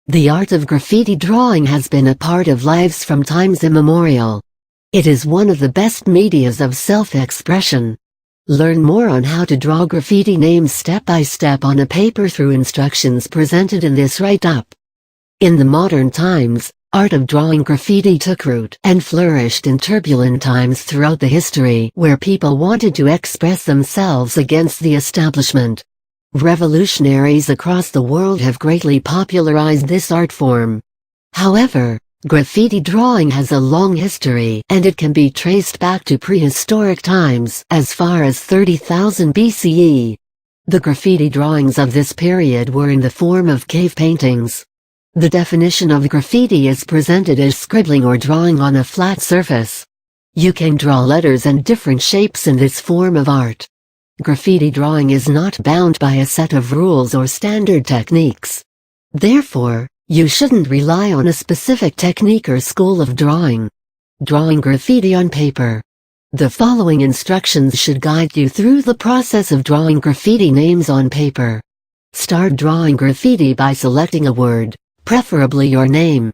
The art of graffiti drawing has been a part of lives from times immemorial. It is one of the best medias of self-expression. Learn more on how to draw graffiti names step by step on a paper through instructions presented in this write-up. In the modern times, art of drawing graffiti took root and flourished in turbulent times throughout the history where people wanted to express themselves against the establishment. Revolutionaries across the world have greatly popularized this art form. However, graffiti drawing has a long history and it can be traced back to prehistoric times as far as 30,000 BCE. The graffiti drawings of this period were in the form of cave paintings. The definition of graffiti is presented as scribbling or drawing on a flat surface. You can draw letters and different shapes in this form of art. Graffiti drawing is not bound by a set of rules or standard techniques. Therefore, you shouldn't rely on a specific technique or school of drawing. Drawing graffiti on paper. The following instructions should guide you through the process of drawing graffiti names on paper. Start drawing graffiti by selecting a word, preferably your name.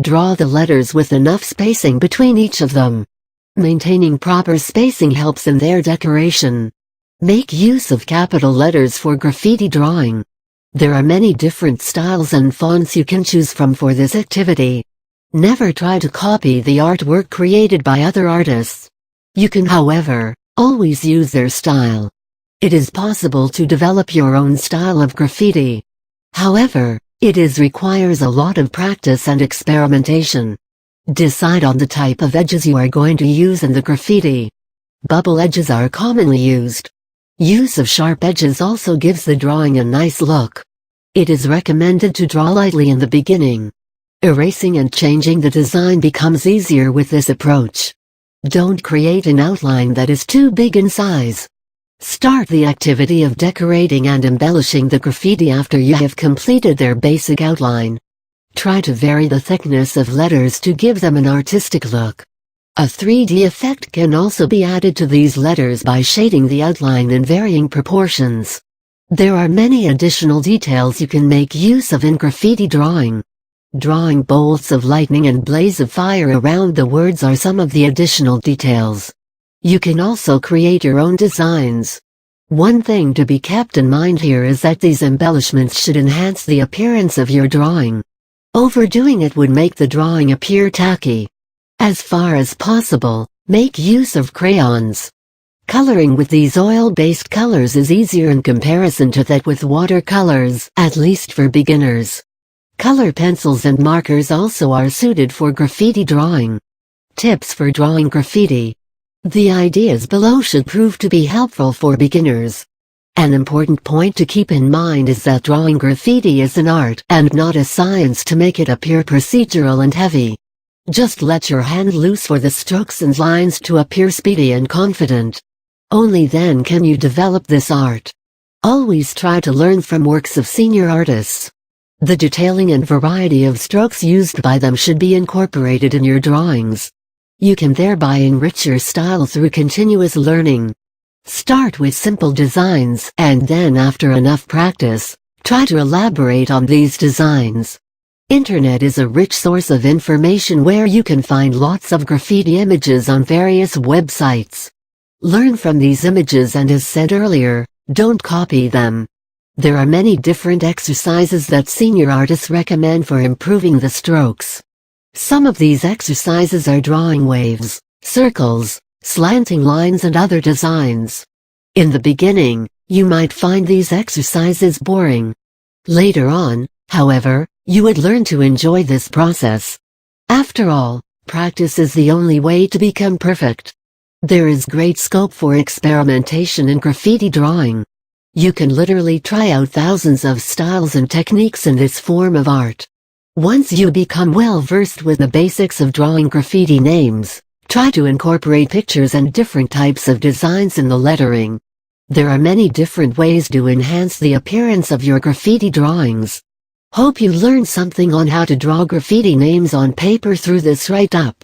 Draw the letters with enough spacing between each of them. Maintaining proper spacing helps in their decoration. Make use of capital letters for graffiti drawing. There are many different styles and fonts you can choose from for this activity. Never try to copy the artwork created by other artists. You can, however, always use their style. It is possible to develop your own style of graffiti. However, it requires a lot of practice and experimentation. Decide on the type of edges you are going to use in the graffiti. Bubble edges are commonly used. Use of sharp edges also gives the drawing a nice look. It is recommended to draw lightly in the beginning. Erasing and changing the design becomes easier with this approach. Don't create an outline that is too big in size. Start the activity of decorating and embellishing the graffiti after you have completed their basic outline. Try to vary the thickness of letters to give them an artistic look. A 3D effect can also be added to these letters by shading the outline in varying proportions. There are many additional details you can make use of in graffiti drawing. Drawing bolts of lightning and blaze of fire around the words are some of the additional details. You can also create your own designs. One thing to be kept in mind here is that these embellishments should enhance the appearance of your drawing. Overdoing it would make the drawing appear tacky. As far as possible, make use of crayons. Coloring with these oil-based colors is easier in comparison to that with watercolors, at least for beginners. Color pencils and markers also are suited for graffiti drawing. Tips for drawing graffiti. The ideas below should prove to be helpful for beginners. An important point to keep in mind is that drawing graffiti is an art and not a science to make it appear procedural and heavy. Just let your hand loose for the strokes and lines to appear speedy and confident. Only then can you develop this art. Always try to learn from works of senior artists. The detailing and variety of strokes used by them should be incorporated in your drawings. You can thereby enrich your style through continuous learning. Start with simple designs and then after enough practice, try to elaborate on these designs. Internet is a rich source of information where you can find lots of graffiti images on various websites. Learn from these images and as said earlier, don't copy them. There are many different exercises that senior artists recommend for improving the strokes. Some of these exercises are drawing waves, circles, slanting lines and other designs. In the beginning, you might find these exercises boring. Later on, however, you would learn to enjoy this process. After all, practice is the only way to become perfect. There is great scope for experimentation in graffiti drawing. You can literally try out thousands of styles and techniques in this form of art. Once you become well versed with the basics of drawing graffiti names, try to incorporate pictures and different types of designs in the lettering. There are many different ways to enhance the appearance of your graffiti drawings. Hope you learned something on how to draw graffiti names on paper through this write-up.